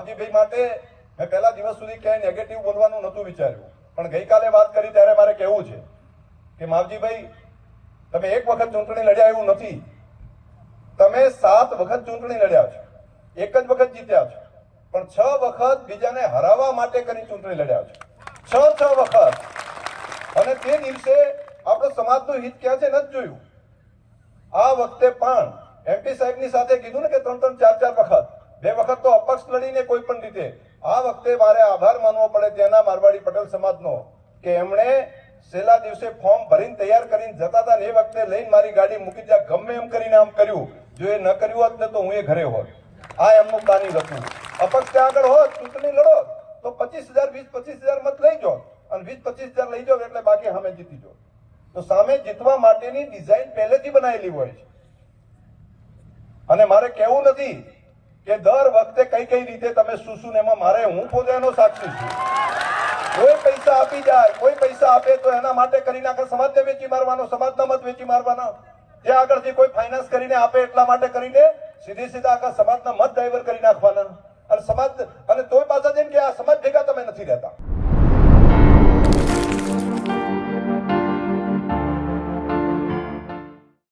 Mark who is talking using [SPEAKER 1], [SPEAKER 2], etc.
[SPEAKER 1] માવજીભાઈ માટે મેં પહેલા દિવસ સુધી ક્યાંય નેગેટિવ બોલવાનું નહોતું વિચાર્યું, પણ ગઈકાલે વાત કરી ત્યારે મારે કહેવું છે કે માવજીભાઈ, તમે એક વખત ચૂંટણી લડ્યા એવું નથી, તમે 7 વખત ચૂંટણી લડ્યા છો, એક જ વખત જીત્યા છો, પણ 6 વખત બીજાને હરાવવા માટે કરી ચૂંટણી લડ્યા છો, 6 વખત. અને તે દિવસે આપણો સમાજનું હિત ક્યાં છે નથી જોયું. આ વખતે પણ એમપી સાહેબની સાથે કીધું ને કે 3-3, 4-4 વખત, 2 વખત તો અપક્ષ લડીને કોઈ પણ રીતે. આ વખતે મારે આભાર માનવો પડે ત્યાંના મારવાડી પટેલ સમાજનો કે એમણે છેલ્લા દિવસે ફોર્મ ભરીને તૈયાર કરીને જતા હતા ને એ વખતે લઈને મારી ગાડી મૂકી ત્યાં ગમે એમ કરીને આમ કર્યું. જો એ ન કર્યું હોત ને તો હું એ ઘરે હોત. આ એમનું પ્લાનિંગ હતું. અપક્ષ ત્યાં આગળ હોત, ચૂંટણી લડો તો 25,000 મત લઈ જાઓ અને 20-25,000 લઈ જાઓ એટલે બાકી સામે જીતી જાઓ. તો સામે જીતવા માટેની ડિઝાઇન પહેલેથી બનાવેલી હોય છે. અને મારે કહેવું નથી કે દર વખતે કઈ રીતે તમે શું ને એમાં મારે, હું પોતે એનો સાક્ષી છું. કોઈ પૈસા આપી જાય, કોઈ પૈસા આપે તો એના માટે કરી નાખે, સમાજને વેચી મારવાનો, સમાજના મત વેચી મારવાના. ત્યાં આગળથી કોઈ ફાઇનાન્સ કરીને આપે એટલા માટે કરીને સીધા આખા સમાજના મત ડાયવર્ટ કરી નાખવાના. અને સમાજ, અને તોય પાછા જેમ કે આ સમાજ ભેગા તમે નથી રહેતા.